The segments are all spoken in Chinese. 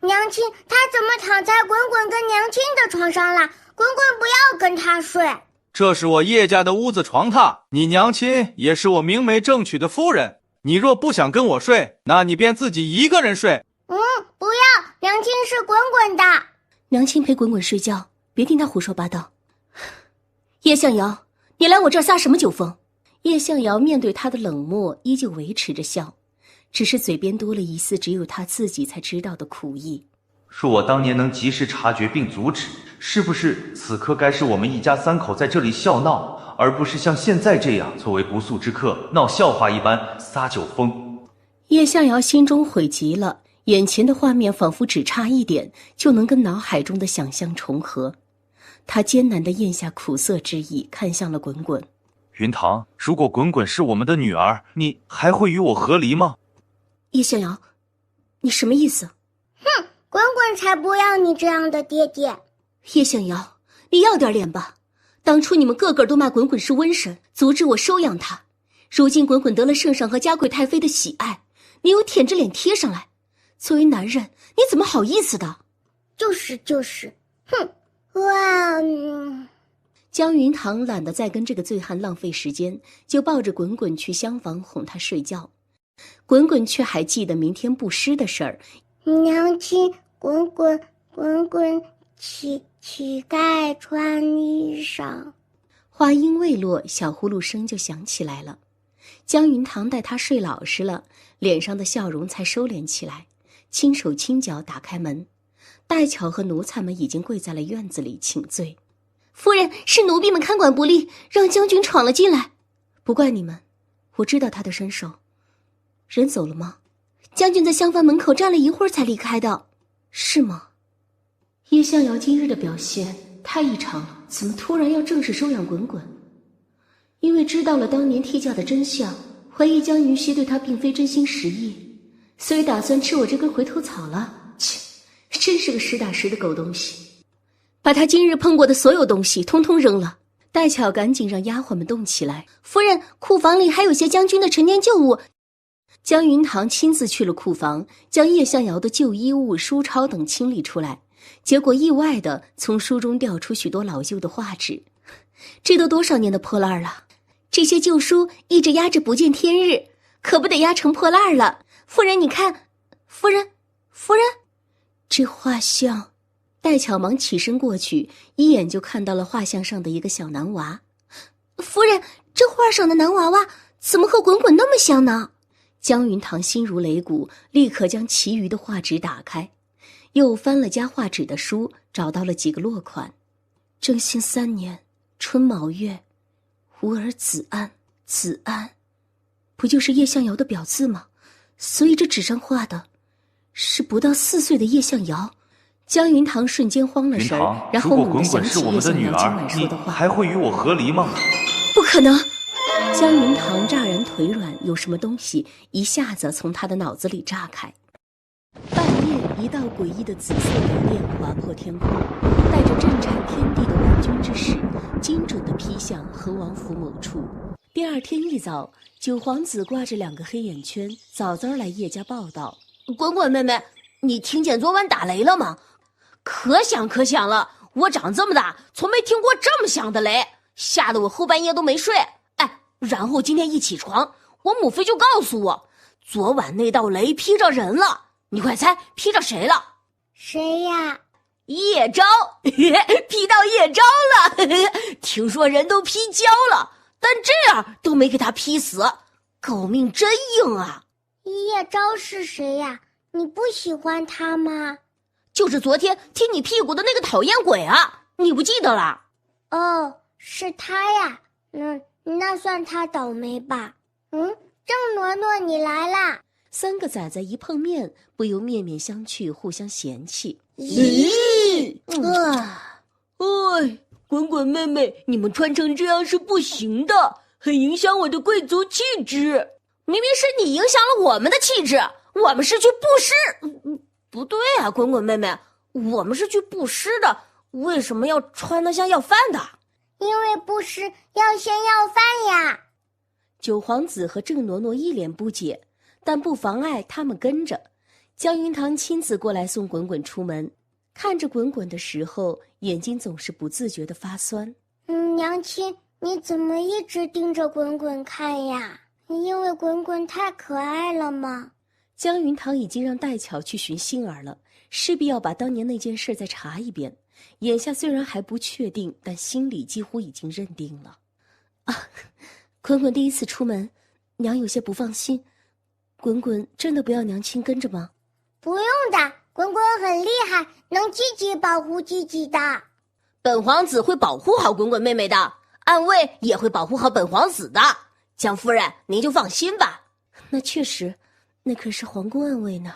娘亲，他怎么躺在滚滚跟娘亲的床上了？滚滚不要跟他睡。这是我叶家的屋子床榻，你娘亲也是我明媒正娶的夫人。你若不想跟我睡，那你便自己一个人睡。不要，娘亲是滚滚的。娘亲陪滚滚睡觉，别听他胡说八道。叶向瑶，你来我这儿撒什么酒疯？叶向瑶面对他的冷漠，依旧维持着笑，只是嘴边多了一丝只有他自己才知道的苦意。若我当年能及时察觉并阻止，是不是此刻该是我们一家三口在这里笑闹，而不是像现在这样作为不速之客闹笑话一般撒酒疯？叶向瑶心中悔极了，眼前的画面仿佛只差一点就能跟脑海中的想象重合。他艰难地咽下苦涩之意，看向了滚滚。云堂，如果滚滚是我们的女儿，你还会与我和离吗？叶向瑶，你什么意思？滚滚才不要你这样的爹爹。叶向瑶，你要点脸吧。当初你们个个都骂滚滚是瘟神，阻止我收养他。如今滚滚得了圣上和嘉贵太妃的喜爱，你又舔着脸贴上来。作为男人，你怎么好意思的？就是，江云堂懒得再跟这个醉汉浪费时间，就抱着滚滚去厢房哄他睡觉。滚滚却还记得明天布施的事儿。娘亲，滚滚乞丐穿衣裳。话音未落，小呼噜声就响起来了。江云堂待他睡老实了，脸上的笑容才收敛起来，轻手轻脚打开门。戴巧和奴才们已经跪在了院子里请罪。夫人，是奴婢们看管不力，让将军闯了进来。不怪你们，我知道他的身手。人走了吗？将军在厢房门口站了一会儿才离开的。是吗？叶向瑶今日的表现太异常了，怎么突然要正式收养滚滚？因为知道了当年替嫁的真相，怀疑江云溪对他并非真心实意，所以打算吃我这根回头草了。切，真是个实打实的狗东西。把他今日碰过的所有东西通通扔了。戴巧赶紧让丫鬟们动起来。夫人，库房里还有些将军的陈年旧物。江云堂亲自去了库房，将叶向瑶的旧衣物、书抄等清理出来，结果意外地从书中调出许多老旧的画纸。这都多少年的破烂了，这些旧书一直压着不见天日，可不得压成破烂了。夫人，你看。夫人，这画像。戴巧忙起身过去，一眼就看到了画像上的一个小男娃。夫人，这画上的男娃娃怎么和滚滚那么像呢？江云堂心如擂鼓，立刻将其余的画纸打开，又翻了夹画纸的书，找到了几个落款。正兴3年春卯月，吾儿子安。子安不就是叶向瑶的表字吗？所以这纸上画的是不到4岁的叶向瑶。江云堂瞬间慌了神，然后猛地想起叶向瑶今晚说的话。还会与我和离吗？不可能！江云堂乍然腿软，有什么东西一下子从他的脑子里炸开。半夜，一道诡异的紫色雷电划破天空，带着震颤天地的万钧之势，精准地劈向河王府某处。第二天一早，九皇子挂着2个黑眼圈，早早来叶家报道：滚滚妹妹，你听见昨晚打雷了吗？可响了，我长这么大从没听过这么响的雷，吓得我后半夜都没睡。然后今天一起床，我母妃就告诉我，昨晚那道雷劈着人了。你快猜劈着谁了？谁呀？叶昭。劈到叶昭了。听说人都劈焦了，但这样都没给他劈死，狗命真硬啊。叶昭是谁呀？你不喜欢他吗？就是昨天踢你屁股的那个讨厌鬼啊，你不记得了？哦，是他呀。那算他倒霉吧。郑嬷嬷你来啦。3个崽崽一碰面，不由面面相觑，互相嫌弃。咦！滚滚妹妹，你们穿成这样是不行的，很影响我的贵族气质。明明是你影响了我们的气质，我们是去布施。不对啊，滚滚妹妹，我们是去布施的，为什么要穿得像要饭的？因为布施要先要饭呀。九皇子和郑嬷嬷一脸不解，但不妨碍他们跟着。江云堂亲自过来送滚滚出门，看着滚滚的时候，眼睛总是不自觉地发酸。娘亲，你怎么一直盯着滚滚看呀？因为滚滚太可爱了吗？江云堂已经让戴巧去寻杏儿了，势必要把当年那件事再查一遍。眼下虽然还不确定，但心里几乎已经认定了。滚滚第一次出门，娘有些不放心。滚滚真的不要娘亲跟着吗？不用的，滚滚很厉害，能积极保护自己的。本皇子会保护好滚滚妹妹的，暗卫也会保护好本皇子的。江夫人，您就放心吧。那确实，那可是皇宫暗卫呢。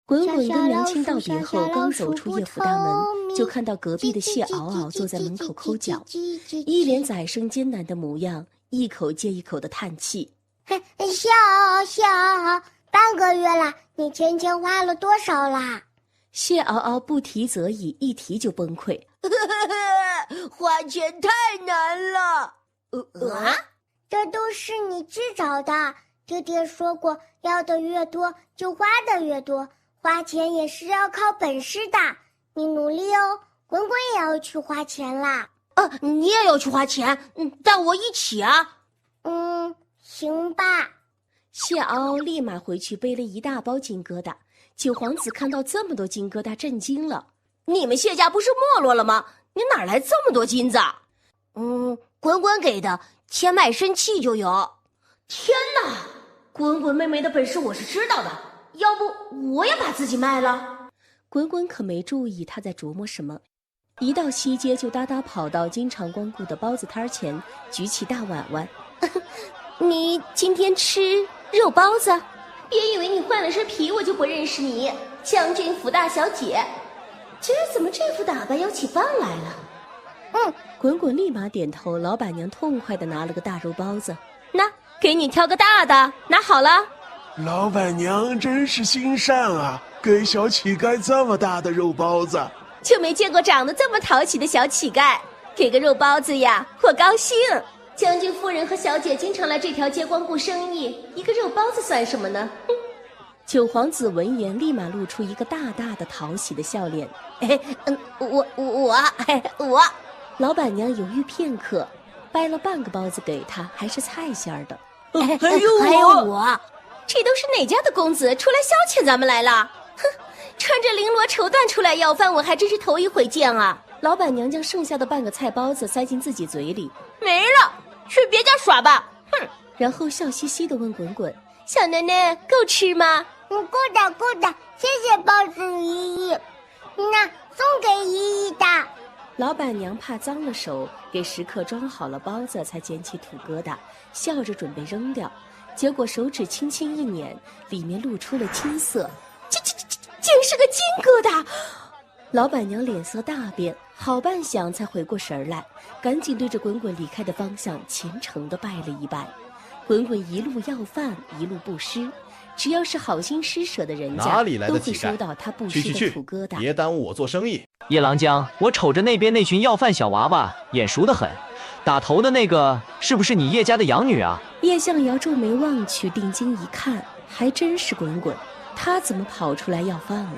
滚滚跟娘亲道别后，刚走出叶府大门，就看到隔壁的谢敖敖坐在门口抠脚，一脸宰生艰难的模样，一口接一口的叹气。谢敖，半个月了，你钱花了多少啦？谢敖敖不提则已，一提就崩溃。花钱太难了。这都是你自找的。爹爹说过，要的越多，就花的越多。花钱也是要靠本事的，你努力哦。滚滚也要去花钱啦。你也要去花钱，带我一起啊。行吧。谢敖敖立马回去背了一大包金疙瘩。九皇子看到这么多金疙瘩，震惊了。你们谢家不是没落了吗？你哪来这么多金子？滚滚给的，钱卖身契就有。天哪，滚滚妹妹的本事我是知道的，要不我也把自己卖了。滚滚可没注意他在琢磨什么，一到西街就哒哒跑到经常光顾的包子摊前，举起大碗碗。你今天吃肉包子？别以为你换了身皮我就不认识你，将军府大小姐。怎么这副打扮要起饭来了？滚滚立马点头，老板娘痛快地拿了个大肉包子，那给你挑个大的，拿好了。老板娘真是心善啊，给小乞丐这么大的肉包子，就没见过长得这么讨喜的小乞丐。给个肉包子呀，我高兴。将军夫人和小姐经常来这条街光顾生意，一个肉包子算什么呢？九皇子闻言立马露出一个大大的讨喜的笑脸。我。老板娘犹豫片刻，掰了半个包子给他，还是菜馅儿的。还有我，这都是哪家的公子出来消遣咱们来了？哼，穿着绫罗绸缎出来要饭，我还真是头一回见啊！老板娘将剩下的半个菜包子塞进自己嘴里，没了，去别家耍吧。哼！然后笑嘻嘻地问滚滚：“小奶奶够吃吗？”够的，谢谢包子姨姨。那送给姨姨的。老板娘怕脏了手，给食客装好了包子，才捡起土疙瘩，笑着准备扔掉。结果手指轻轻一捻，里面露出了金色，竟是个金疙瘩！老板娘脸色大变，好半晌才回过神来，赶紧对着滚滚离开的方向虔诚地拜了一拜。滚滚一路要饭，一路布施，只要是好心施舍的人家，哪里来的都会收到他布施的土疙瘩。别耽误我做生意。夜郎江，我瞅着那边那群要饭小娃娃眼熟得很，打头的那个是不是你叶家的养女啊？叶向瑶皱眉望去，定睛一看，还真是滚滚。他怎么跑出来要饭了？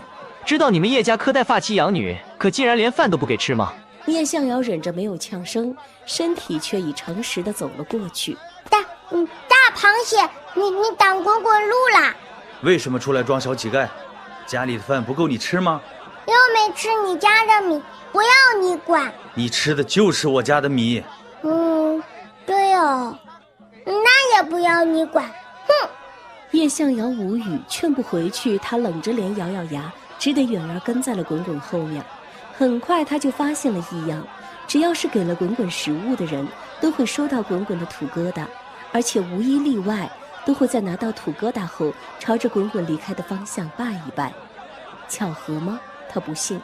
知道你们叶家苛待发妻养女，可竟然连饭都不给吃吗？叶向瑶忍着没有呛声，身体却已诚实地走了过去。大螃蟹，你挡滚滚路啦！为什么出来装小乞丐？家里的饭不够你吃吗？又没吃你家的米，不要你管。你吃的就是我家的米。对哦，那也不要你管。哼！叶向瑶无语，劝不回去，他冷着脸咬咬牙，只得远而跟在了滚滚后面。很快他就发现了异样，只要是给了滚滚食物的人，都会收到滚滚的土疙瘩，而且无一例外都会在拿到土疙瘩后，朝着滚滚离开的方向拜一拜。巧合吗？他不信，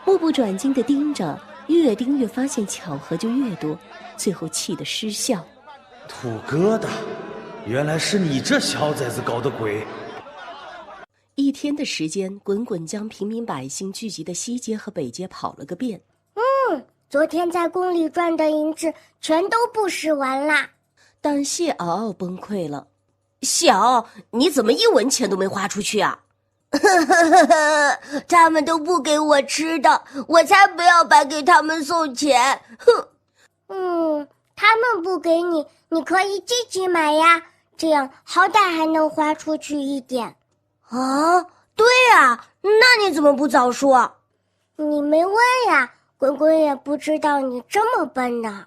目不转睛地盯着，越盯越发现巧合就越多，最后气得失笑。土疙瘩，原来是你这小崽子搞的鬼！一天的时间，滚滚将平民百姓聚集的西街和北街跑了个遍。昨天在宫里赚的银子全都布施完啦。但谢敖敖崩溃了。小，你怎么1文钱都没花出去啊？他们都不给我吃的，我才不要白给他们送钱。哼，他们不给你，你可以自己买呀，这样好歹还能花出去一点。啊，对啊，那你怎么不早说？你没问呀，滚滚也不知道你这么笨呢。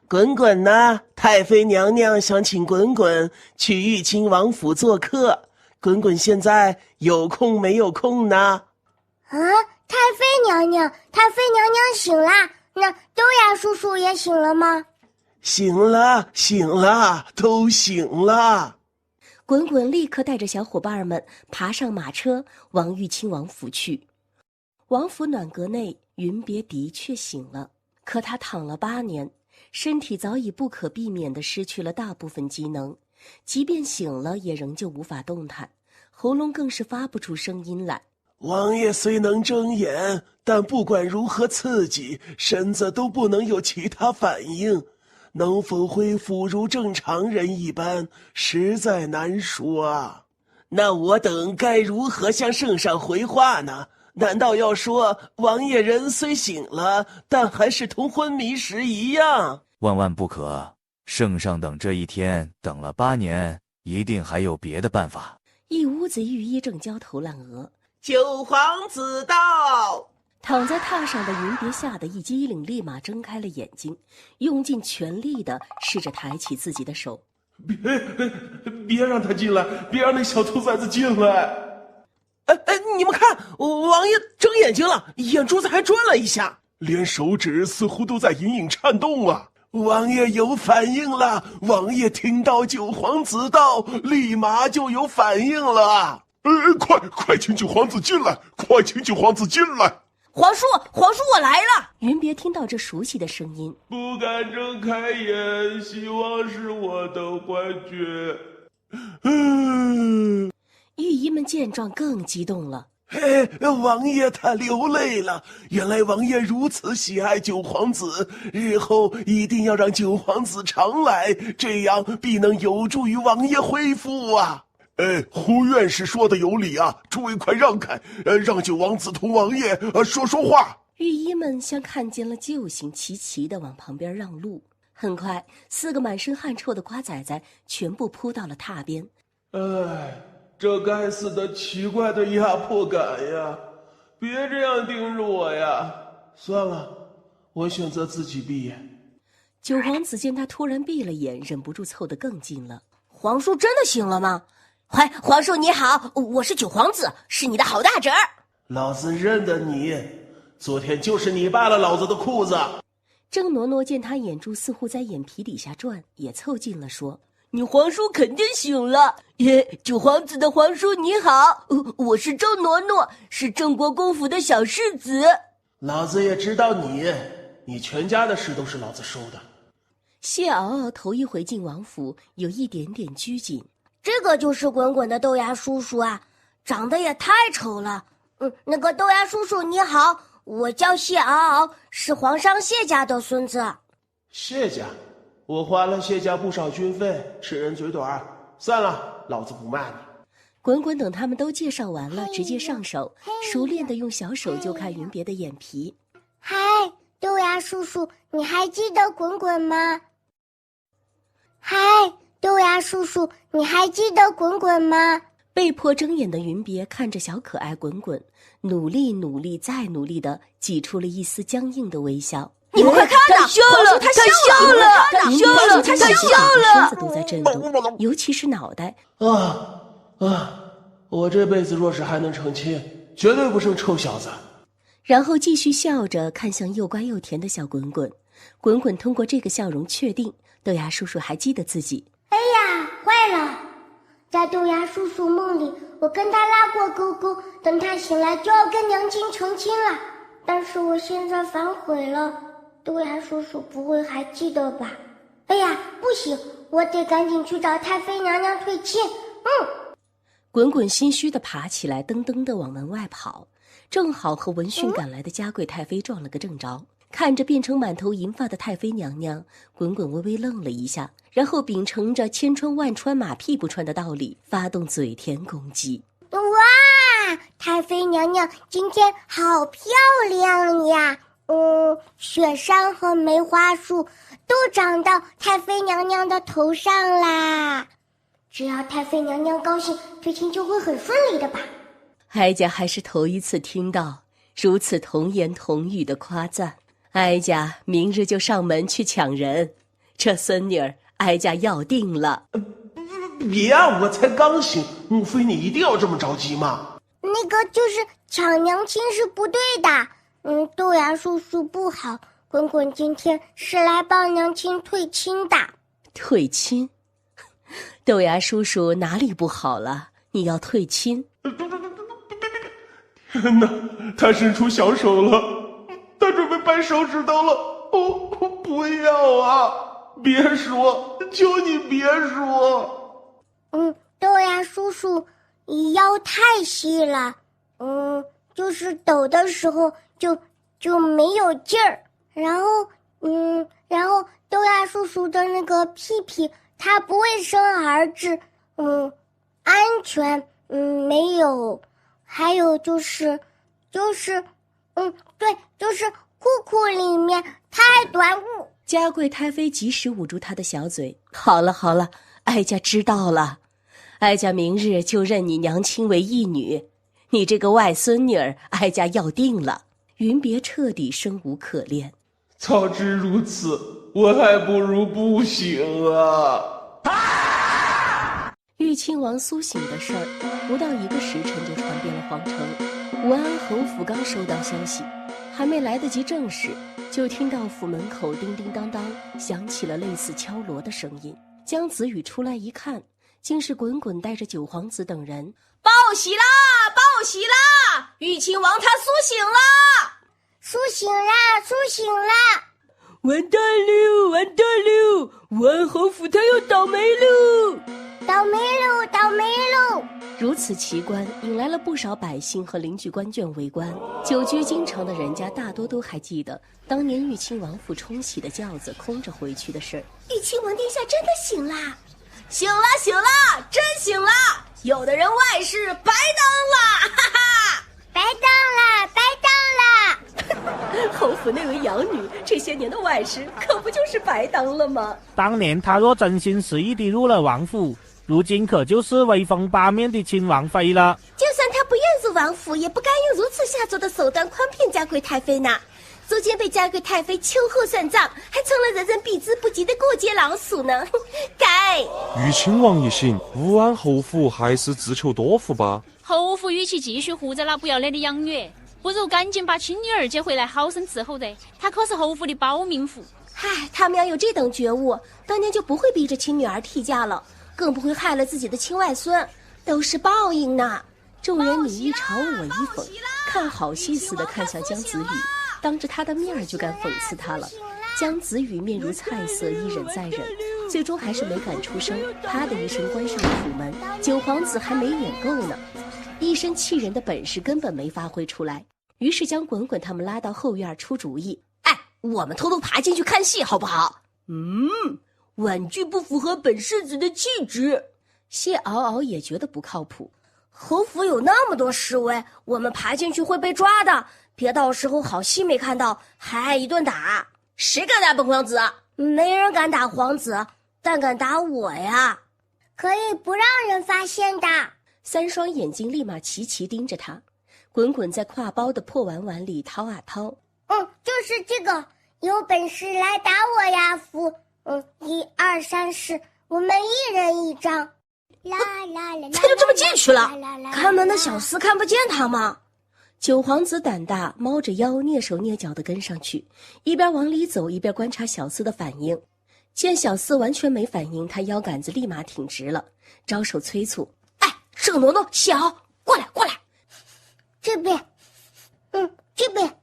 滚滚呢？太妃娘娘想请滚滚去玉清王府做客，滚滚现在有空没有空呢？啊，太妃娘娘醒啦？那豆芽叔叔也醒了吗？醒了，都醒了。滚滚立刻带着小伙伴们爬上马车，往玉清王府去。王府暖阁内，云别的确醒了，可他躺了8年，身体早已不可避免地失去了大部分机能，即便醒了也仍旧无法动弹，喉咙更是发不出声音来。王爷虽能睁眼，但不管如何刺激，身子都不能有其他反应，能否恢复如正常人一般，实在难说啊。那我等该如何向圣上回话呢？难道要说王爷人虽醒了，但还是同昏迷时一样？万万不可！圣上等这一天等了8年，一定还有别的办法。一屋子御医正焦头烂额。九皇子到！躺在榻上的云别吓得一激灵，立马睁开了眼睛，用尽全力地试着抬起自己的手。别让他进来，别让那小兔崽子进来！你们看，王爷睁眼睛了，眼珠子还转了一下，连手指似乎都在隐隐颤动啊！王爷有反应了，王爷听到九皇子到，立马就有反应了。快请九皇子进来！快请九皇子进来！皇叔，我来了！云别听到这熟悉的声音，不敢睁开眼，希望是我的幻觉。御医们见状更激动了。王爷他流泪了，原来王爷如此喜爱九皇子，日后一定要让九皇子常来，这样必能有助于王爷恢复啊。胡院士说的有理啊，诸位快让开，让九王子同王爷说说话。御医们像看见了救星，齐齐地往旁边让路。很快4个满身汗臭的瓜崽子全部扑到了榻边。这该死的奇怪的压迫感呀！别这样盯着我呀！算了，我选择自己闭眼。九皇子见他突然闭了眼，忍不住凑得更近了。皇叔真的醒了吗？皇叔你好，我是九皇子，是你的好大侄儿。老子认得你，昨天就是你扒了老子的裤子。郑傩傩见他眼珠似乎在眼皮底下转，也凑近了说：你皇叔肯定醒了。九皇子的皇叔你好，我是郑傩傩，是郑国公府的小世子。老子也知道你全家的事都是老子收的。谢敖敖头一回进王府，有一点点拘谨。这个就是滚滚的豆芽叔叔啊，长得也太丑了。那个豆芽叔叔你好，我叫谢敖敖，是皇上谢家的孙子。谢家？我花了谢家不少军费，吃人嘴短，算了，老子不骂你。滚滚等他们都介绍完了，直接上手，熟练地用小手就看云别的眼皮。嗨，豆芽叔叔，你还记得滚滚吗？嗨，豆芽叔叔，你还记得滚滚吗？被迫睁眼的云别看着小可爱滚滚，努力再努力地挤出了一丝僵硬的微笑。你们快看呐！他笑了！身子都在震动，尤其是脑袋。我这辈子若是还能成亲，绝对不生臭小子。然后继续笑着看向又乖又甜的小滚滚。滚滚通过这个笑容确定，豆芽叔叔还记得自己。哎呀，坏了！在豆芽叔叔梦里，我跟他拉过勾勾，等他醒来就要跟娘亲成亲了。但是我现在反悔了，豆芽叔叔不会还记得吧？哎呀，不行，我得赶紧去找太妃娘娘退亲。滚滚心虚地爬起来，噔噔地往门外跑，正好和闻讯赶来的嘉贵太妃撞了个正着。看着变成满头银发的太妃娘娘，滚滚微微愣了一下，然后秉承着千穿万穿马屁不穿的道理，发动嘴甜攻击。哇，太妃娘娘今天好漂亮呀！雪山和梅花树都长到太妃娘娘的头上啦。只要太妃娘娘高兴，事情就会很顺利的吧。哀家还是头一次听到如此童言童语的夸赞。哀家明日就上门去抢人，这孙女儿哀家要定了。别啊，我才刚醒，非你一定要这么着急吗？那个就是抢娘亲是不对的。豆芽叔叔不好，滚滚今天是来帮娘亲退亲的。退亲？豆芽叔叔哪里不好了？你要退亲？天哪，他伸出小手了，他准备掰手指头了。不要啊！别说，求你别说。豆芽叔叔，你腰太细了，就是抖的时候就没有劲儿，然后豆芽叔叔的那个屁屁它不会生儿子，安全，没有，还有就是裤裤里面太短裤。嘉贵太妃及时捂住他的小嘴。好了好了，哀家知道了，哀家明日就认你娘亲为义女，你这个外孙女儿哀家要定了。云别彻底生无可恋。早知如此，我还不如不醒啊！玉亲王苏醒的事儿，不到1个时辰就传遍了皇城。武安侯府刚收到消息，还没来得及证实，就听到府门口叮叮当当响起了类似敲锣的声音。江子宇出来一看，竟是滚滚带着九皇子等人。报喜啦！报喜啦！玉亲王他苏醒了！苏醒啦！苏醒啦！完蛋了！完蛋了！武安侯府他要倒霉喽！倒霉喽！倒霉喽！如此奇观，引来了不少百姓和邻居官眷围观。久居京城的人家大多都还记得当年玉亲王府冲喜的轿子空着回去的事儿。玉亲王殿下真的醒啦！醒了，醒了，真醒了！有的人外事白当了，哈哈！白当啦！白当啦！侯府那位养女这些年的外事，可不就是白当了吗？当年她若真心实意地入了王府，如今可就是威风八面的亲王妃了。就算她不愿入王府，也不该用如此下作的手段诓骗嘉贵太妃呢。如今被嘉贵太妃秋后算账，还成了人人避之不及的过街老鼠呢，该。玉亲王一行，武安侯府还是自求多福吧。侯府与其继续护着那不要脸的养女，不如赶紧把亲女儿接回来，好生伺候着。她可是侯府的保命符。他们要有这等觉悟，当年就不会逼着亲女儿替嫁了，更不会害了自己的亲外孙，都是报应呢。众人你一嘲我一讽，看好戏似的看向江子宇，当着他的面就敢讽刺他了。江子宇面如菜色，一忍再忍，最终还是没敢出声，啪的一声关上了府门。九皇子还没演够呢，一身气人的本事根本没发挥出来，于是将滚滚他们拉到后院出主意。我们偷偷爬进去看戏好不好？婉拒不符合本世子的气质。谢嗷嗷也觉得不靠谱。侯府有那么多侍卫，我们爬进去会被抓的，别到时候好戏没看到，还挨一顿打。谁敢打本皇子？没人敢打皇子，但敢打我呀！可以不让人发现的。三双眼睛立马齐齐盯着他。滚滚在挎包的破碗碗里掏啊掏。就是这个，有本事来打我呀，夫。1、2、3、4，我们一人一张。他就这么进去了？看门的小厮看不见他吗？九皇子胆大，猫着腰蹑手蹑脚地跟上去，一边往里走一边观察小厮的反应。见小厮完全没反应，他腰杆子立马挺直了，招手催促：“这个挪挪，小过来过来，这边，这边，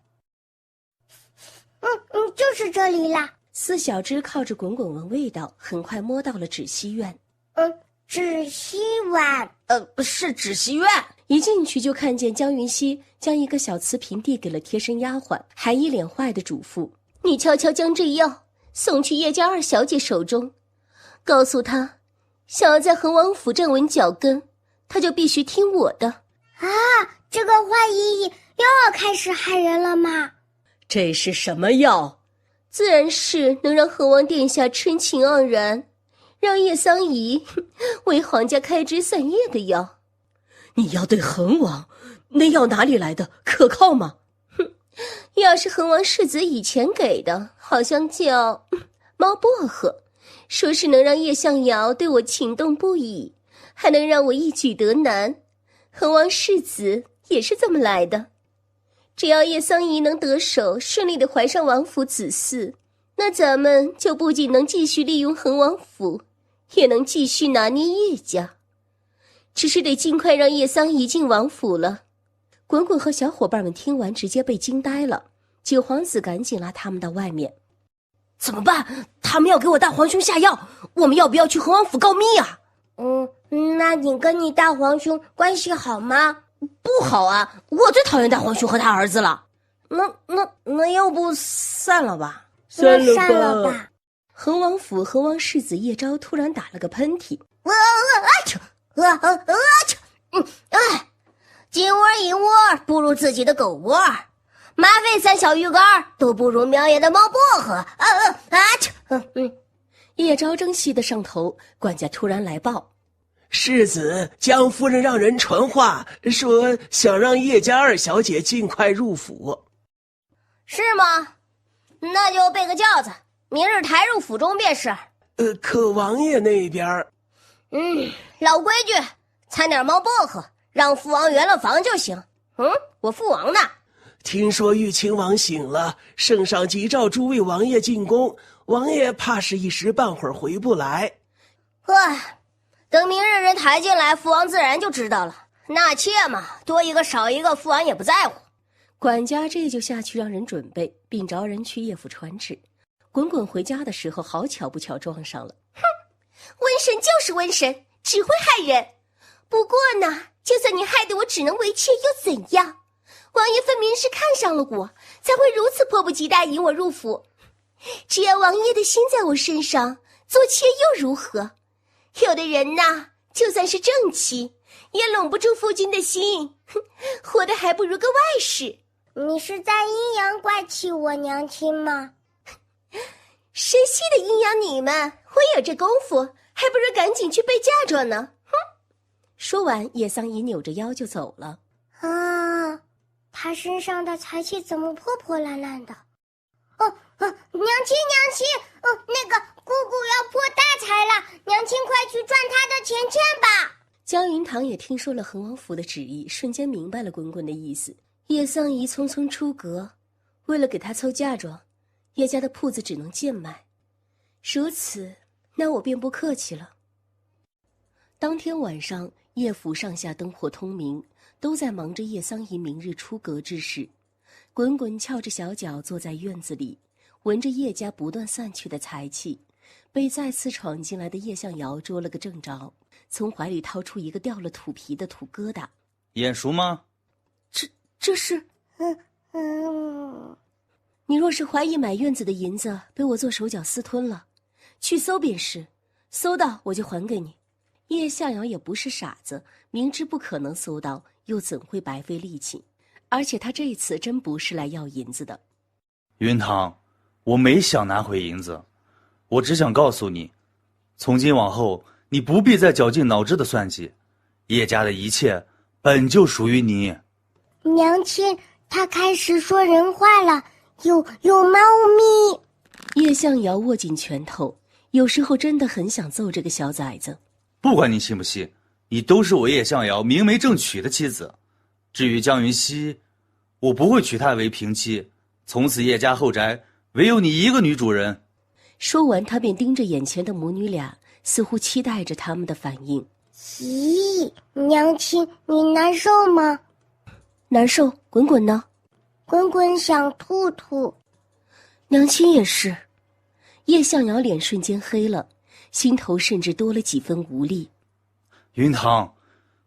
就是这里啦。”四小只靠着滚滚闻味道，很快摸到了止息院。止息碗，是止息院。一进去就看见江云熙将一个小瓷瓶递给了贴身丫鬟，还一脸坏的嘱咐：“你悄悄将这药送去叶家二小姐手中，告诉她，想要在恒王府站稳脚跟，她就必须听我的。啊，这个坏姨姨又要开始害人了吗？这是什么药？自然是能让恒王殿下春情盎然，让叶桑仪为皇家开枝散叶的药。你要对恒王，那药哪里来的？可靠吗？哼，药是恒王世子以前给的，好像叫猫薄荷，说是能让叶向瑶对我情动不已，还能让我一举得男。恒王世子也是这么来的。只要叶桑仪能得手，顺利地怀上王府子嗣，那咱们就不仅能继续利用恒王府，也能继续拿捏叶家。只是得尽快让叶桑仪进王府了。滚滚和小伙伴们听完直接被惊呆了，九皇子赶紧拉他们到外面。怎么办？他们要给我大皇兄下药，我们要不要去恒王府告密啊？那你跟你大皇兄关系好吗？不好啊，我最讨厌大皇兄和他儿子了。那要不散了吧？散了吧。恒王府恒王世子叶昭突然打了个喷嚏。金窝银窝不如自己的狗窝，马肺三小鱼干都不如苗爷的猫薄荷。叶昭正气得上头，管家突然来报，世子江夫人让人传话，说想让叶家二小姐尽快入府。是吗？那就备个轿子，明日抬入府中便是。可王爷那边……老规矩，掺点猫薄荷，让父王圆了房就行。我父王呢？听说玉清王醒了，圣上急召诸位王爷进宫，王爷怕是一时半会儿回不来。等明日人抬进来，父王自然就知道了。纳妾嘛，多一个少一个，父王也不在乎。管家这就下去让人准备，并着人去叶府传旨。滚滚回家的时候，好巧不巧撞上了。瘟神就是瘟神，只会害人。不过呢，就算你害得我只能为妾又怎样？王爷分明是看上了我，才会如此迫不及待引我入府。只要王爷的心在我身上，做妾又如何？有的人呐，就算是正妻，也拢不住夫君的心，活得还不如个外室。你是在阴阳怪气我娘亲吗？谁稀的阴阳你们？我有这功夫，还不如赶紧去备嫁妆呢。说完，叶桑仪扭着腰就走了。他身上的财气怎么破破烂烂的？娘亲，那个姑姑要破大财了，娘亲快去赚她的钱钱吧。江云堂也听说了恒王府的旨意，瞬间明白了滚滚的意思。叶桑仪匆匆出阁，为了给她凑嫁妆，叶家的铺子只能贱卖。如此，那我便不客气了。当天晚上，叶府上下灯火通明，都在忙着叶桑仪明日出阁之事。滚滚翘着小脚坐在院子里，闻着叶家不断散去的财气，被再次闯进来的叶向瑶捉了个正着，从怀里掏出一个掉了土皮的土疙瘩。眼熟吗？这是……你若是怀疑买院子的银子被我做手脚私吞了，去搜便是，搜到我就还给你。叶向瑶也不是傻子，明知不可能搜到，又怎会白费力气？而且他这次真不是来要银子的。云堂，我没想拿回银子，我只想告诉你，从今往后你不必再绞尽脑汁的算计，叶家的一切本就属于你。娘亲，他开始说人话了，有猫咪。叶向瑶握紧拳头，有时候真的很想揍这个小崽子。不管你信不信，你都是我叶向瑶明媒正娶的妻子。至于江云熙，我不会娶她为平妻，从此叶家后宅唯有你一个女主人。说完，他便盯着眼前的母女俩，似乎期待着他们的反应。咦，娘亲，你难受吗？难受。滚滚呢？滚滚想吐吐。娘亲也是。叶向瑶脸瞬间黑了，心头甚至多了几分无力。云堂，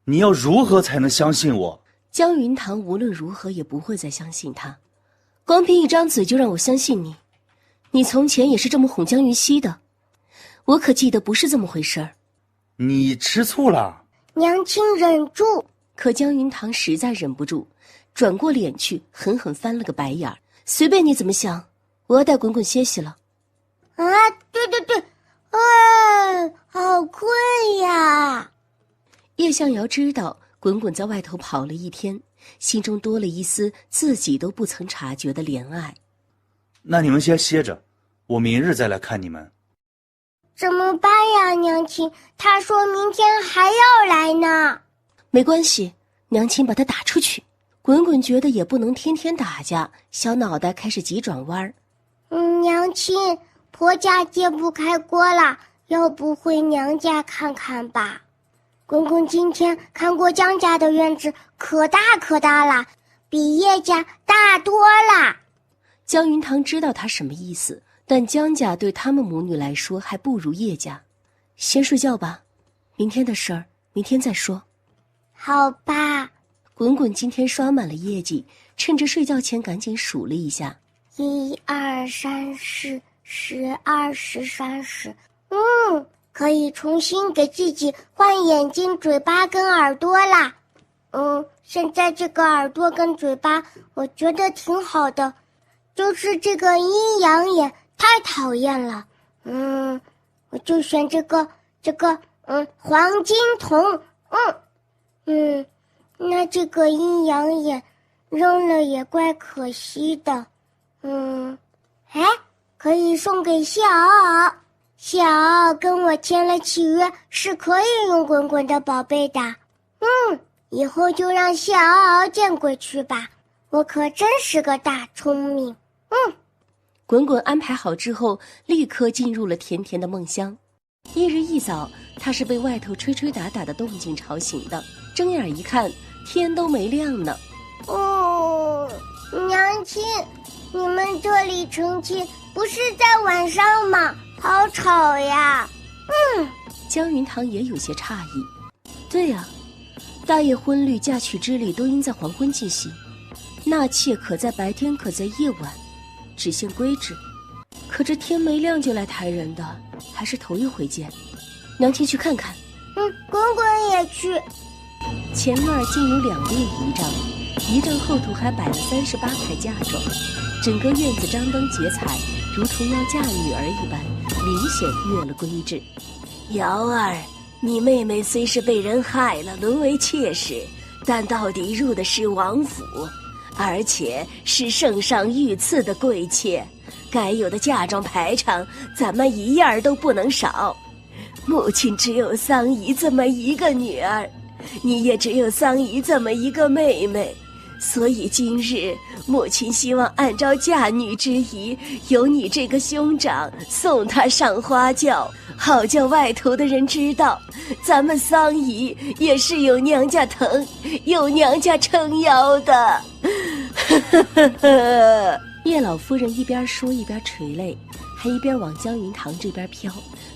你要如何才能相信我？江云堂无论如何也不会再相信他，光凭一张嘴就让我相信你，你从前也是这么哄江云熙的，我可记得不是这么回事儿。你吃醋了？娘亲忍住。可江云堂实在忍不住，转过脸去，狠狠翻了个白眼儿。随便你怎么想，我要带滚滚歇息了。啊，对，好困呀！叶向瑶知道滚滚在外头跑了一天，心中多了一丝自己都不曾察觉的怜爱。那你们先歇着，我明日再来看你们。怎么办呀，娘亲？他说明天还要来呢。没关系，娘亲把他打出去。滚滚觉得也不能天天打架，小脑袋开始急转弯。娘亲，婆家揭不开锅了，要不回娘家看看吧？滚滚今天看过江家的院子，可大了，比叶家大多了。江云堂知道他什么意思，但江家对他们母女来说还不如叶家。先睡觉吧，明天的事儿明天再说。好吧。滚滚今天刷满了业绩，趁着睡觉前赶紧数了一下，1、2、3、4、10、20、30。可以重新给自己换眼睛、嘴巴跟耳朵啦。现在这个耳朵跟嘴巴我觉得挺好的，就是这个阴阳眼太讨厌了。我就选这个黄金瞳。那这个阴阳眼扔了也怪可惜的。可以送给谢敖敖。谢敖敖跟我签了契约，是可以用滚滚的宝贝的。以后就让谢敖敖见鬼去吧，我可真是个大聪明。滚滚安排好之后，立刻进入了甜甜的梦乡。翌日一早，他是被外头吹吹打打的动静吵醒的，睁眼一看，天都没亮呢。娘亲，你们这里成亲不是在晚上吗？好吵呀。江云堂也有些诧异。对呀，大业婚律嫁娶之礼都应在黄昏进行，纳妾可在白天可在夜晚，只限规制。可这天没亮就来抬人的，还是头一回见。娘亲去看看。滚滚也去。前面竟有2列仪仗，仪仗后头还摆了38台嫁妆，整个院子张灯结彩，如同要嫁女儿一般，明显越了规制。瑶儿，你妹妹虽是被人害了，沦为妾室，但到底入的是王府，而且是圣上御赐的贵妾，该有的嫁妆排场，咱们一样都不能少。母亲只有桑姨这么一个女儿，你也只有桑姨这么一个妹妹，所以今日母亲希望按照嫁女之仪，由你这个兄长送她上花轿，好叫外头的人知道，咱们桑姨也是有娘家疼，有娘家撑腰的。叶老夫人一边说一边垂泪，还一边往江云堂这边飘，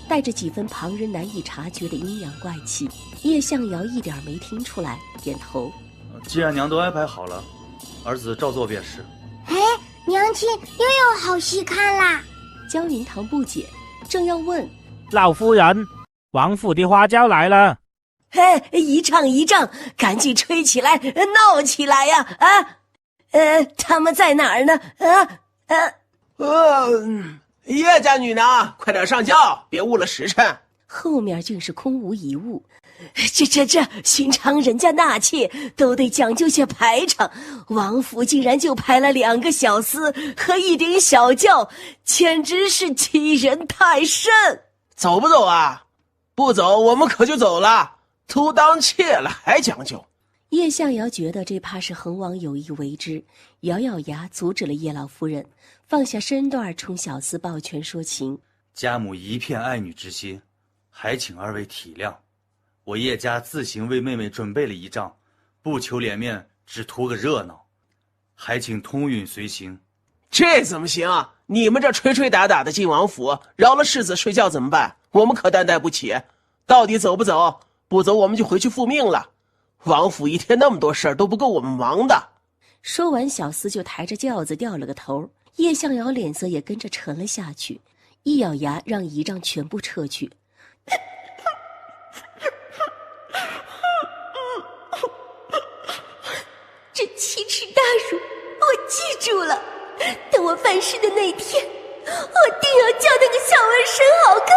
带着几分旁人难以察觉的阴阳怪气。叶向瑶一点没听出来，点头。既然娘都安排好了，儿子照做便是。娘亲又有好戏看啦！江云堂不解，正要问，老夫人，王府的花轿来了。一仗，赶紧吹起来，闹起来呀！他们在哪儿呢？叶家女呢？快点上轿，别误了时辰。后面竟是空无一物。这寻常人家纳妾都得讲究些排场，王府竟然就派了2个小厮和1顶小轿，简直是欺人太甚。走不走啊？不走，我们可就走了。都当妾了还讲究。叶向瑶觉得这怕是恒王有意为之，咬咬牙阻止了叶老夫人，放下身段冲小厮抱拳说情。家母一片爱女之心，还请二位体谅。我叶家自行为妹妹准备了仪仗，不求脸面，只图个热闹，还请通允随行。这怎么行啊？你们这吹吹打打的进王府，饶了世子睡觉怎么办？我们可担待不起。到底走不走？不走我们就回去复命了。王府一天那么多事儿都不够我们忙的。说完，小厮就抬着轿子掉了个头。叶向瑶脸色也跟着沉了下去，一咬牙让仪仗全部撤去。这奇耻大辱我记住了，等我犯事的那天，我定要叫那个小纹身好看。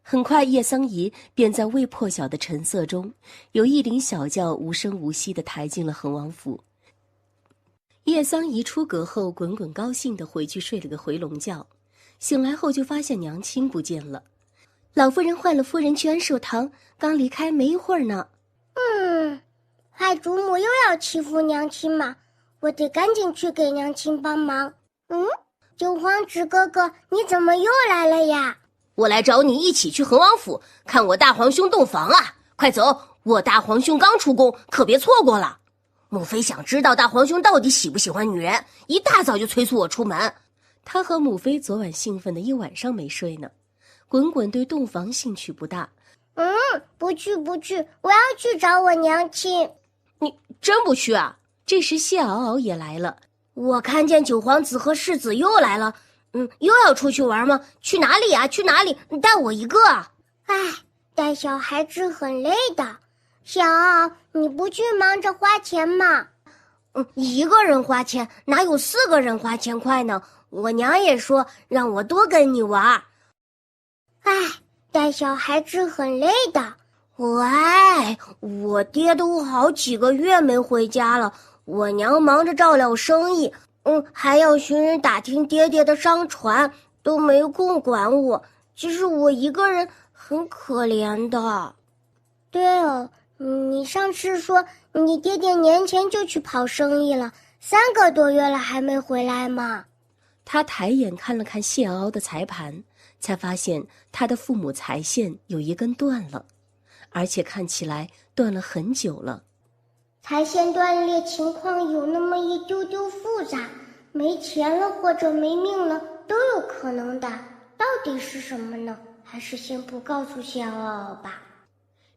很快叶桑仪便在未破晓的晨色中，有一顶小轿无声无息地抬进了恒王府。叶桑仪出阁后，滚滚高兴地回去睡了个回笼觉，醒来后就发现娘亲不见了。老夫人换了夫人去安寿堂，刚离开没一会儿呢。坏主母又要欺负娘亲嘛，我得赶紧去给娘亲帮忙。九皇子哥哥，你怎么又来了呀？我来找你一起去恒王府看我大皇兄洞房啊！快走，我大皇兄刚出宫，可别错过了。母妃想知道大皇兄到底喜不喜欢女人，一大早就催促我出门。他和母妃昨晚兴奋的一晚上没睡呢。滚滚对洞房兴趣不大。不去，我要去找我娘亲。你真不去啊？这时谢敖敖也来了。我看见九皇子和世子又来了。又要出去玩吗？去哪里啊？去哪里？带我一个啊！带小孩子很累的。小敖，你不去忙着花钱吗？一个人花钱哪有4个人花钱快呢？我娘也说让我多跟你玩。带小孩子很累的。我爹都好几个月没回家了，我娘忙着照料生意，还要寻人打听爹爹的伤传，都没空管我。其实我一个人很可怜的。对哦，你上次说你爹爹年前就去跑生意了，3个多月了还没回来吗？他抬眼看了看谢敖敖的财盘，才发现他的父母财线有一根断了，而且看起来断了很久了。财线断裂情况有那么一丢丢复杂，没钱了或者没命了都有可能的。到底是什么呢？还是先不告诉谢敖敖吧。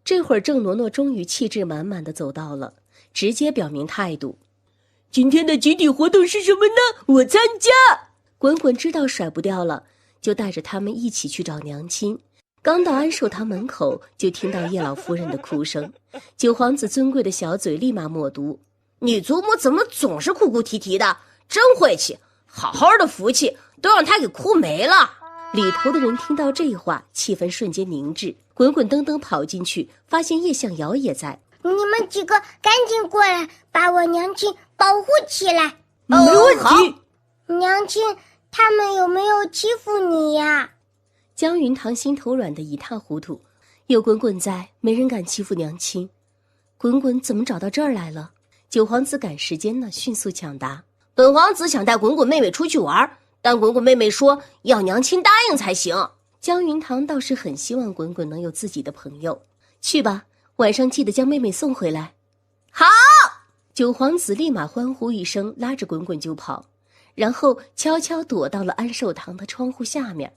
这会儿郑嬷嬷终于气质满满的走到了，直接表明态度。今天的集体活动是什么呢？我参加。滚滚知道甩不掉了，就带着他们一起去找娘亲。刚到安寿堂门口，就听到叶老夫人的哭声。九皇子尊贵的小嘴立马默读：你祖母怎么总是哭哭啼啼的？真晦气！好好的福气都让她给哭没了。里头的人听到这话，气氛瞬间凝滞。滚滚蹬蹬跑进去，发现叶向瑶也在。你们几个赶紧过来，把我娘亲保护起来。没问题。娘亲，他们有没有欺负你呀？江云堂心头软得一塌糊涂，有滚滚在，没人敢欺负娘亲。滚滚怎么找到这儿来了？九皇子赶时间呢，迅速抢答。本皇子想带滚滚妹妹出去玩，但滚滚妹妹说要娘亲答应才行。江云堂倒是很希望滚滚能有自己的朋友。去吧，晚上记得将妹妹送回来。好！九皇子立马欢呼一声，拉着滚滚就跑，然后悄悄躲到了安寿堂的窗户下面。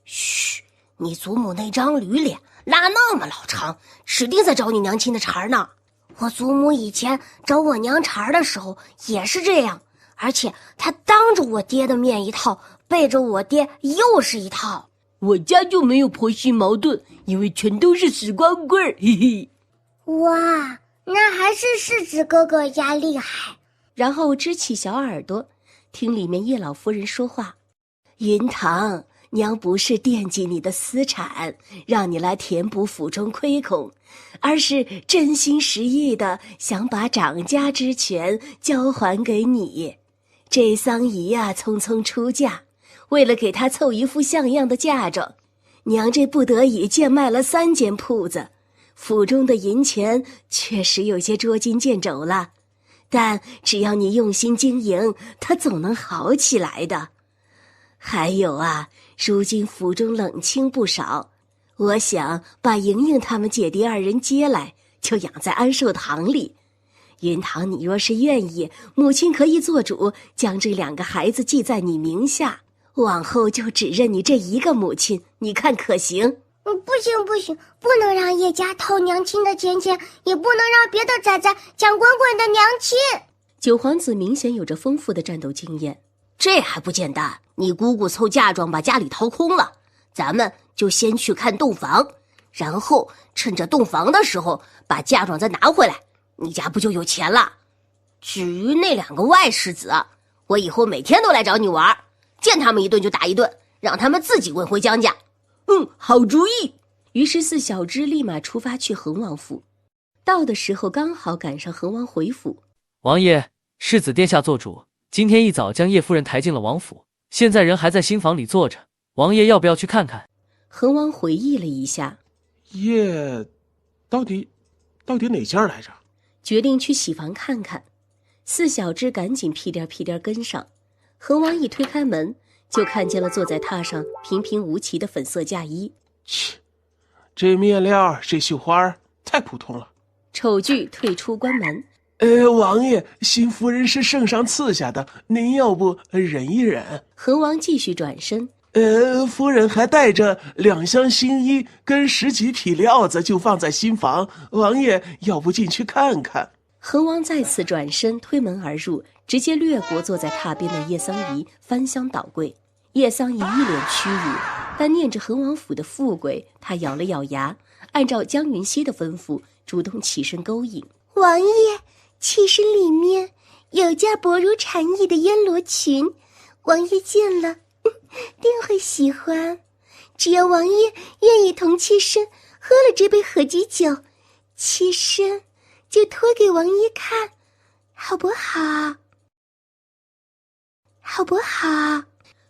嘘，你祖母那张驴脸拉那么老长，指定在找你娘亲的茬呢。我祖母以前找我娘茬的时候也是这样，而且她当着我爹的面一套，背着我爹又是一套。我家就没有婆媳矛盾，因为全都是死光棍儿，嘿嘿。哇，那还是世子哥哥家厉害。然后支起小耳朵，听里面叶老夫人说话。云堂，娘不是惦记你的私产，让你来填补府中亏空，而是真心实意的想把掌家之权交还给你。这桑姨呀，匆匆出嫁，为了给她凑一副像样的嫁妆，娘这不得已贱卖了3间铺子，府中的银钱确实有些捉襟见肘了，但只要你用心经营，它总能好起来的。还有啊，如今府中冷清不少，我想把莹莹他们姐弟2人接来，就养在安寿堂里。云堂，你若是愿意，母亲可以做主，将这2个孩子记在你名下，往后就只认你这一个母亲，你看可行？不行，不能让叶家偷娘亲的钱，也不能让别的崽崽抢滚滚的娘亲。九皇子明显有着丰富的战斗经验。这还不简单，你姑姑凑嫁妆把家里掏空了，咱们就先去看洞房，然后趁着洞房的时候把嫁妆再拿回来，你家不就有钱了？至于那2个外室子，我以后每天都来找你玩，见他们一顿就打一顿，让他们自己问回江家。好主意。于是4小只立马出发去恒王府。到的时候刚好赶上恒王回府。王爷，世子殿下做主，今天一早将叶夫人抬进了王府，现在人还在新房里坐着，王爷要不要去看看？恒王回忆了一下，叶到底哪家来着？决定去喜房看看。4小只赶紧屁颠屁颠跟上。恒王一推开门，就看见了坐在榻上平平无奇的粉色嫁衣。切，这面料这绣花太普通了。丑剧退出关门。王爷，新夫人是圣上赐下的，您要不忍一忍？恒王继续转身。夫人还带着2箱新衣跟10几匹料子，就放在新房。王爷要不进去看看？恒王再次转身推门而入，直接掠过坐在榻边的叶桑仪，翻箱倒柜。叶桑仪一脸屈辱，但念着恒王府的富贵，他咬了咬牙，按照江云熙的吩咐，主动起身勾引。王爷，其实里面有件薄如蝉翼的烟罗裙，王爷见了定会喜欢。只要王爷愿意同妾身喝了这杯合卌酒，妾身就脱给王爷看，好不好？好不好？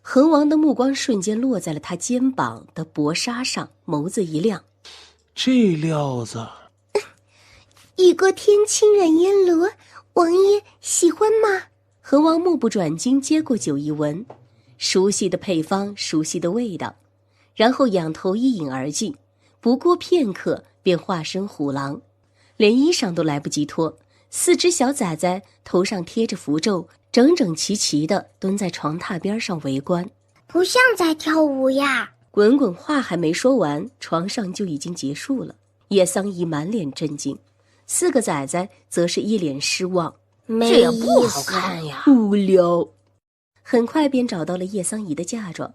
恒王的目光瞬间落在了他肩膀的薄纱上，眸子一亮。这料子雨过天青软烟罗，王爷喜欢吗？恒王目不转睛接过酒一闻，熟悉的配方，熟悉的味道，然后仰头一饮而尽，不过片刻便化身虎狼，连衣裳都来不及脱，4只小崽崽头上贴着符咒，整整齐齐地蹲在床榻边上围观，不像在跳舞呀。滚滚话还没说完，床上就已经结束了。叶桑仪满脸震惊，4个崽崽则是一脸失望，这也不好看呀，无聊。很快便找到了叶桑仪的嫁妆，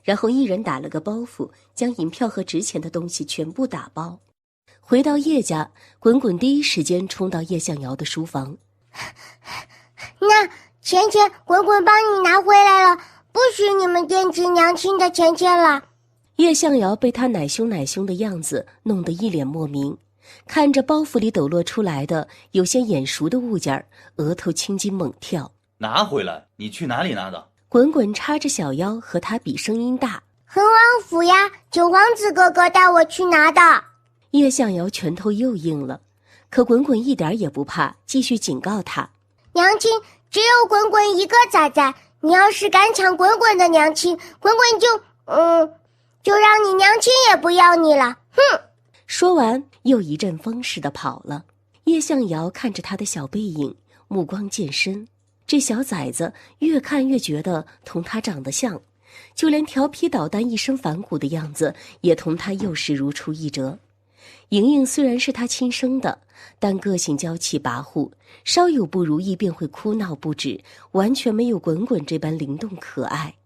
然后一人打了个包袱，将银票和值钱的东西全部打包。回到叶家，滚滚第一时间冲到叶向瑶的书房。那钱滚滚帮你拿回来了，不许你们惦记娘亲的钱了。叶向瑶被他奶凶的样子弄得一脸莫名，看着包袱里抖落出来的有些眼熟的物件，额头青筋猛跳。拿回来？你去哪里拿的？滚滚叉着小腰和他比声音大。恒王府呀，九皇子哥哥带我去拿的。叶向瑶拳头又硬了，可滚滚一点也不怕，继续警告他：娘亲只有滚滚一个崽崽，你要是敢抢滚滚的娘亲，滚滚就让你娘亲也不要你了。哼！说完又一阵风似的跑了。叶向瑶看着他的小背影，目光渐深，这小崽子越看越觉得同他长得像，就连调皮捣蛋一身反骨的样子也同他幼时如出一辙。莹莹虽然是他亲生的，但个性娇气跋扈，稍有不如意便会哭闹不止，完全没有滚滚这般灵动可爱。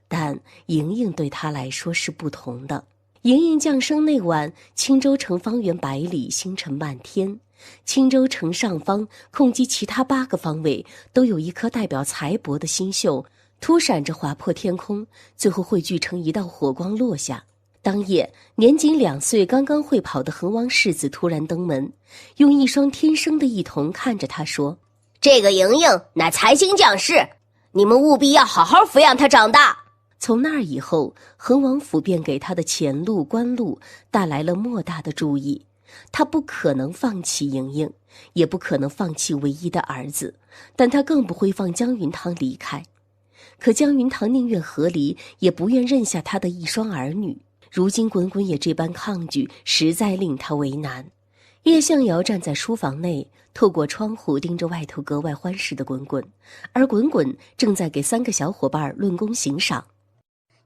但莹莹对他来说是不同的。莹莹降生那晚，青州城方圆百里，星辰漫天。青州城上方空及其他8个方位都有一颗代表财帛的星宿，突闪着划破天空，最后汇聚成一道火光落下。当夜，年仅2岁刚刚会跑的恒王世子突然登门，用一双天生的异瞳看着他说：这个莹莹乃财星降世，你们务必要好好抚养她长大。从那儿以后，恒王府便给他的前路官路带来了莫大的注意。他不可能放弃莹莹，也不可能放弃唯一的儿子，但他更不会放江云堂离开。可江云堂宁愿和离，也不愿认下他的一双儿女。如今滚滚也这般抗拒，实在令他为难。叶向瑶站在书房内，透过窗户盯着外头格外欢实的滚滚，而滚滚正在给3个小伙伴论功行赏。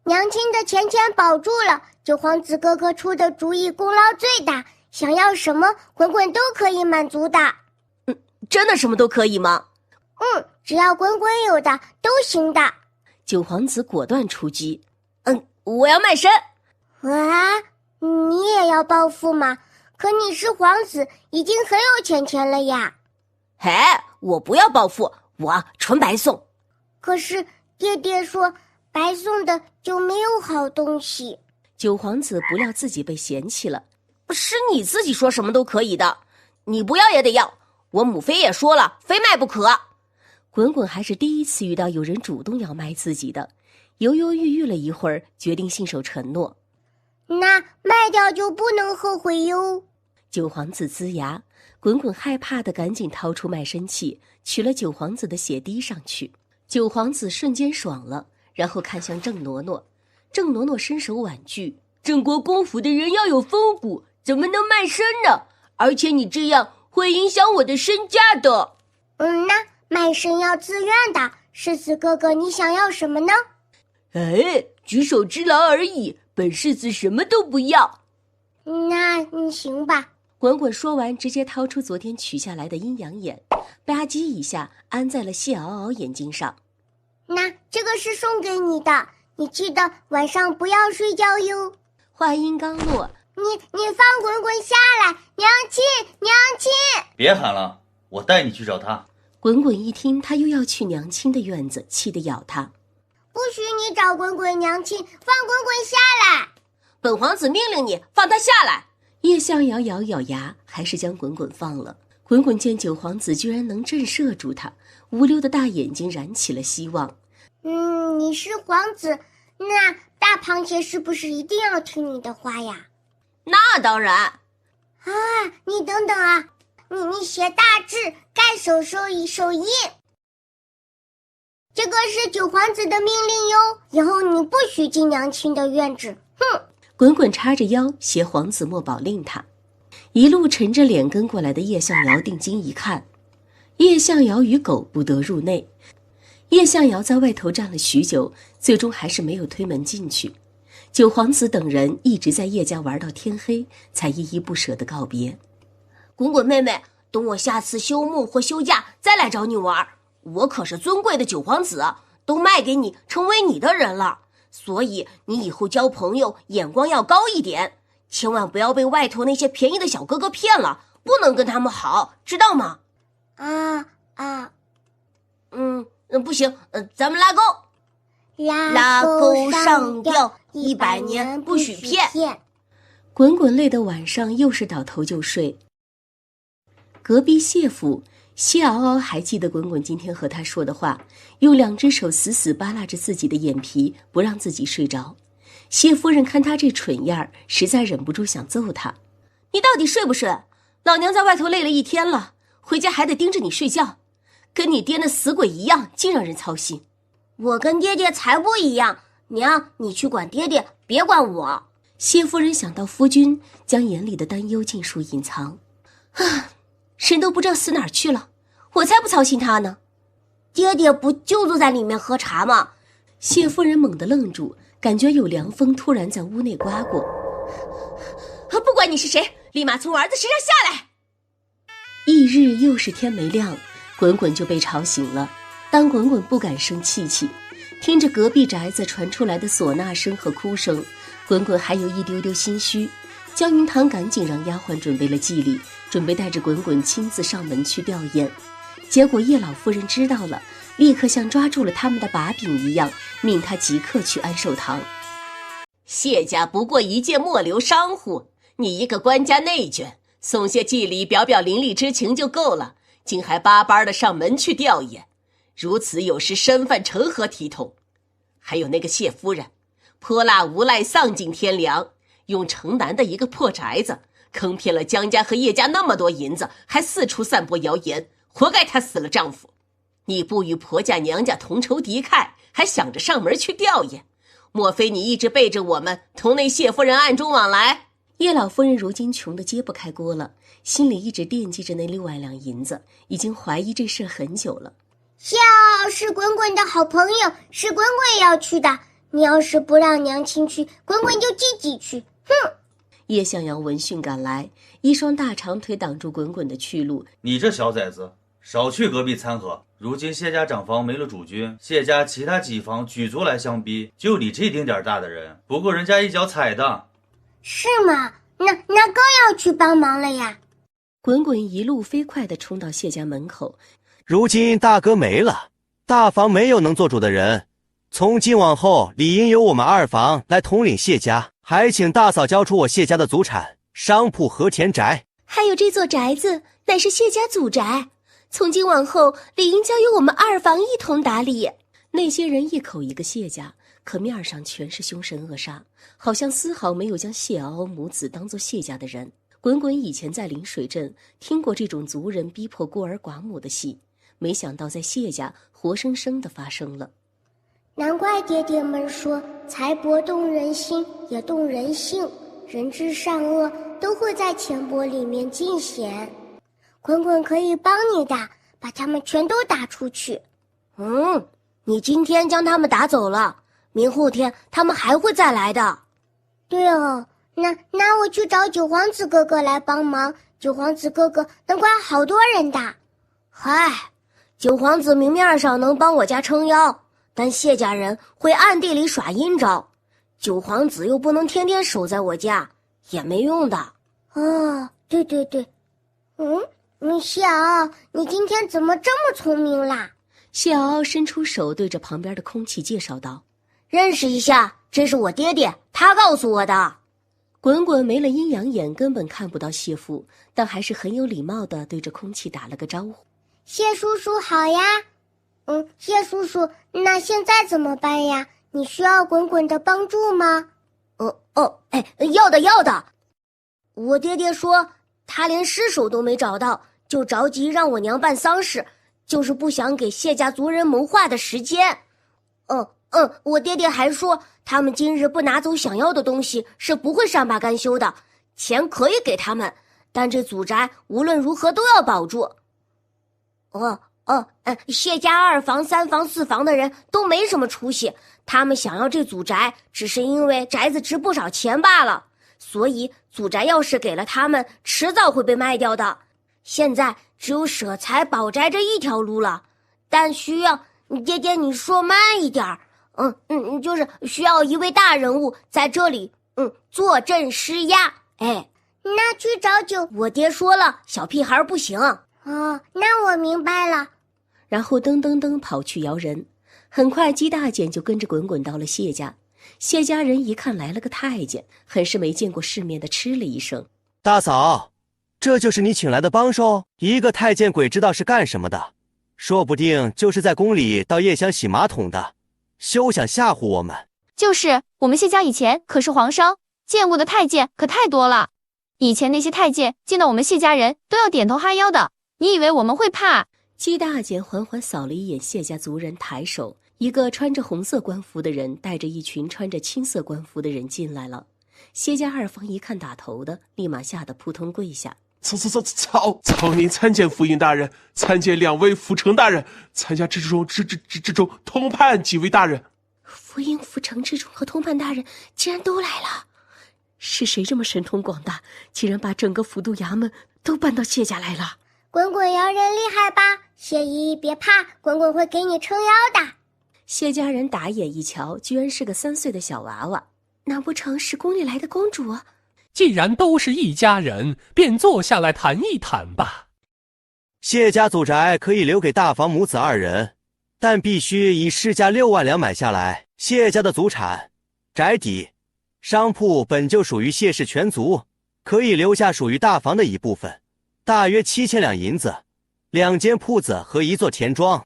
娘亲的钱保住了，九皇子哥哥出的主意功劳最大，想要什么滚滚都可以满足的。真的什么都可以吗？只要滚滚有的都行的。九皇子果断出击：“我要卖身。”啊，你也要报复吗？可你是皇子，已经很有钱了呀。嘿，我不要报复，我纯白送。可是爹爹说白送的就没有好东西。九皇子不料自己被嫌弃了。是你自己说什么都可以的，你不要也得要。我母妃也说了，非卖不可。滚滚还是第一次遇到有人主动要卖自己的，犹犹豫豫了一会儿，决定信守承诺。那卖掉就不能后悔哟。九皇子龇牙，滚滚害怕的赶紧掏出卖身契，取了九皇子的血滴上去。九皇子瞬间爽了，然后看向郑嬷嬷。郑嬷嬷伸手婉拒：“郑国公府的人要有风骨，怎么能卖身呢？而且你这样会影响我的身价的。”那卖身要自愿的。世子哥哥，你想要什么呢？举手之劳而已，本世子什么都不要。那你行吧。滚滚说完，直接掏出昨天取下来的阴阳眼，吧唧一下安在了谢敖敖眼睛上。那这个是送给你的，你记得晚上不要睡觉哟。话音刚落，你放滚滚下来，娘亲，娘亲！别喊了，我带你去找他。滚滚一听他又要去娘亲的院子，气得咬他：“不许你找滚滚娘亲，放滚滚下来！”本皇子命令你放他下来。叶向瑶咬咬牙，还是将滚滚放了。滚滚见九皇子居然能震慑住他，无溜的大眼睛燃起了希望。你是皇子，那大螃蟹是不是一定要听你的话呀？那当然。啊，你等等啊，你写大字，盖手手印。这个是九皇子的命令哟，以后你不许进娘亲的院子。哼！滚滚叉着腰携皇子墨宝令他，一路沉着脸跟过来的叶向瑶定睛一看，叶向瑶与狗不得入内。叶向瑶在外头站了许久，最终还是没有推门进去。九皇子等人一直在叶家玩到天黑，才依依不舍地告别。滚滚妹妹，等我下次休沐或休假再来找你玩，我可是尊贵的九皇子，都卖给你，成为你的人了。所以你以后交朋友眼光要高一点，千万不要被外头那些便宜的小哥哥骗了，不能跟他们好，知道吗？不行，咱们拉钩。拉钩上吊，100年不许骗。滚滚累得晚上又是倒头就睡。隔壁谢府，谢敖敖还记得滚滚今天和他说的话，用2只手死死扒拉着自己的眼皮，不让自己睡着。谢夫人看他这蠢样，实在忍不住想揍他：“你到底睡不睡？老娘在外头累了一天了，回家还得盯着你睡觉，跟你爹那死鬼一样，净让人操心。”“我跟爹爹才不一样，娘，你去管爹爹，别管我。”谢夫人想到夫君，将眼里的担忧尽数隐藏。人都不知道死哪儿去了，我才不操心他呢。爹爹不就坐在里面喝茶吗？谢夫人猛地愣住，感觉有凉风突然在屋内刮过。不管你是谁，立马从我儿子身上下来。翌日又是天没亮，滚滚就被吵醒了。但滚滚不敢生气气，听着隔壁宅子传出来的唢呐声和哭声，滚滚还有一丢丢心虚。江云堂赶紧让丫鬟准备了祭礼，准备带着滚滚亲自上门去吊唁。结果叶老夫人知道了，立刻像抓住了他们的把柄一样，命他即刻去安寿堂。谢家不过一介末流商户，你一个官家内眷，送些祭礼表表邻里之情就够了，竟还巴巴的上门去吊唁，如此有失身份，成何体统？还有那个谢夫人，泼辣无赖，丧尽天良，用城南的一个破宅子坑骗了江家和叶家那么多银子，还四处散播谣言，活该她死了丈夫。你不与婆家娘家同仇敌忾，还想着上门去吊唁，莫非你一直背着我们同那谢夫人暗中往来？叶老夫人如今穷得揭不开锅了，心里一直惦记着那6万两银子，已经怀疑这事很久了。谢敖是滚滚的好朋友，是滚滚要去的，你要是不让娘亲去，滚滚就自己去。哼！叶向阳闻讯赶来，一双大长腿挡住滚滚的去路。你这小崽子，少去隔壁掺和。如今谢家长房没了主君，谢家其他几房举足来相逼，就你这丁点大的人，不过人家一脚踩的。是吗？那更要去帮忙了呀！滚滚一路飞快地冲到谢家门口。如今大哥没了，大房没有能做主的人，从今往后理应由我们二房来统领谢家，还请大嫂交出我谢家的祖产商铺和田宅。还有这座宅子乃是谢家祖宅，从今往后理应交由我们二房一同打理。那些人一口一个谢家，可面上全是凶神恶煞，好像丝毫没有将谢嗷嗷母子当作谢家的人。滚滚以前在临水镇听过这种族人逼迫孤儿寡母的戏，没想到在谢家活生生的发生了。难怪爹爹们说财帛动人心也动人性，人之善恶都会在钱帛里面尽显。滚滚可以帮你打，把他们全都打出去。你今天将他们打走了，明后天他们还会再来的。对哦，那我去找九皇子哥哥来帮忙，九皇子哥哥能管好多人的。嗨，九皇子明面上能帮我家撑腰，但谢家人会暗地里耍阴招，九皇子又不能天天守在我家，也没用的。哦，对，谢嗷，你今天怎么这么聪明啦？谢嗷嗷伸出手对着旁边的空气介绍道：“认识一下，这是我爹爹，他告诉我的。”滚滚没了阴阳眼，根本看不到谢父，但还是很有礼貌地对着空气打了个招呼：“谢叔叔好呀。”谢叔叔，那现在怎么办呀？你需要滚滚的帮助吗？要的。我爹爹说他连尸首都没找到，就着急让我娘办丧事，就是不想给谢家族人谋划的时间。我爹爹还说他们今日不拿走想要的东西是不会善罢甘休的，钱可以给他们，但这祖宅无论如何都要保住。谢家二房、三房、四房的人都没什么出息，他们想要这祖宅只是因为宅子值不少钱罢了，所以祖宅要是给了他们，迟早会被卖掉的。现在只有舍财保宅这一条路了，但需要爹爹你说慢一点儿。就是需要一位大人物在这里坐镇施压。那去找我爹说了，小屁孩不行。那我明白了。然后噔噔噔跑去摇人。很快鸡大姐就跟着滚滚到了谢家。谢家人一看来了个太监，很是没见过世面的吃了一声：“大嫂，这就是你请来的帮手？一个太监鬼知道是干什么的，说不定就是在宫里到夜厢洗马桶的，休想吓唬我们。”“就是我们谢家以前可是皇商，见过的太监可太多了，以前那些太监见到我们谢家人都要点头哈腰的，你以为我们会怕？”姬大姐缓缓扫了一眼谢家族人，抬手，一个穿着红色官服的人带着一群穿着青色官服的人进来了。谢家二房一看打头的，立马吓得扑通跪下：“操您参见府尹大人，参见两位府丞大人，参加之中通判几位大人。”府尹、府丞之中和通判大人竟然都来了，是谁这么神通广大，竟然把整个府度衙门都搬到谢家来了？滚滚摇人厉害吧？谢姨姨别怕，滚滚会给你撑腰的。谢家人打眼一瞧，居然是个3岁的小娃娃，难不成是宫里来的公主？既然都是一家人，便坐下来谈一谈吧。谢家祖宅可以留给大房母子2人，但必须以市价6万两买下来。谢家的祖产、宅邸、商铺本就属于谢氏全族，可以留下属于大房的一部分，大约7000两银子，2间铺子和1座田庄。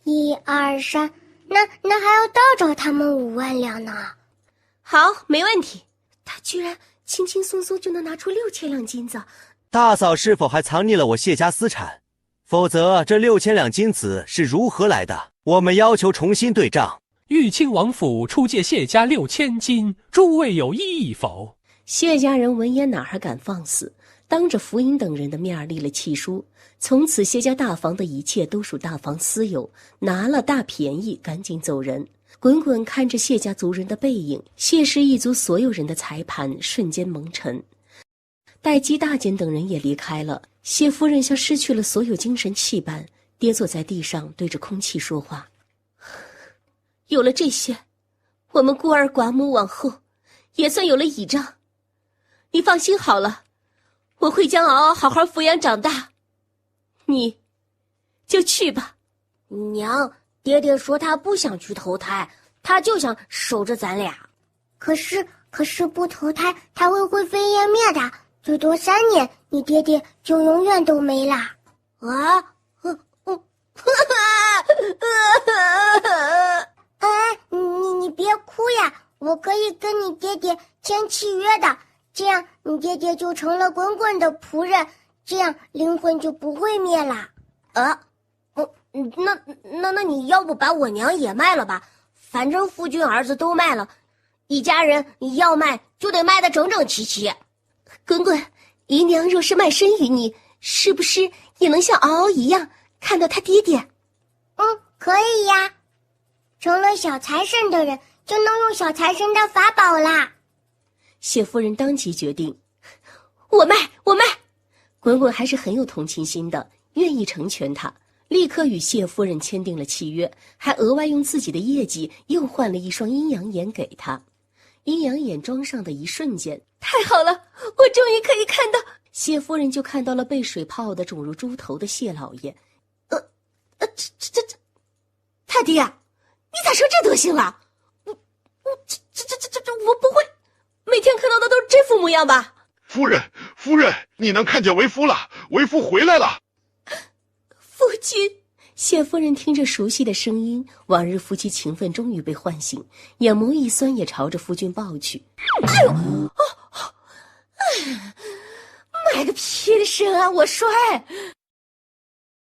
1、2、3，那还要倒找他们5万两呢。好，没问题。他居然轻轻松松就能拿出6000两金子。大嫂是否还藏匿了我谢家私产？否则这6000两金子是如何来的？我们要求重新对账。玉清王府出借谢家6000金，诸位有异议否？谢家人闻言哪还敢放肆，当着府尹等人的面立了契书，从此谢家大房的一切都属大房私有，拿了大便宜，赶紧走人。滚滚看着谢家族人的背影，谢氏一族所有人的财盘瞬间蒙尘。待姬大简等人也离开了，谢夫人像失去了所有精神气般，跌坐在地上，对着空气说话。有了这些，我们孤儿寡母往后也算有了倚仗。你放心好了，我会将敖敖好好抚养长大。你就去吧。娘，爹爹说他不想去投胎，他就想守着咱俩。可是不投胎，他会灰飞烟灭的，最多3年，你爹爹就永远都没啦。啊，你别哭呀，我可以跟你爹爹签契约的，这样你爹爹就成了滚滚的仆人，这样灵魂就不会灭啦。那你要不把我娘也卖了吧？反正夫君儿子都卖了，一家人要卖就得卖得整整齐齐。滚滚，姨娘若是卖身于你，是不是也能像敖敖一样看到他爹爹？可以呀。成了小财神的人就能用小财神的法宝啦。谢夫人当即决定，我卖。滚滚还是很有同情心的，愿意成全他，立刻与谢夫人签订了契约，还额外用自己的业绩又换了一双阴阳眼给他。阴阳眼装上的一瞬间，太好了，我终于可以看到。谢夫人就看到了被水泡的肿如猪头的谢老爷。太爹，你咋成这德行了？我不会每天看到的都是这副模样吧？夫人，你能看见为夫了，为夫回来了。夫君。谢夫人听着熟悉的声音，往日夫妻情分终于被唤醒，眼眸一酸，也朝着夫君抱去。哎呦，买个屁的身啊！我摔，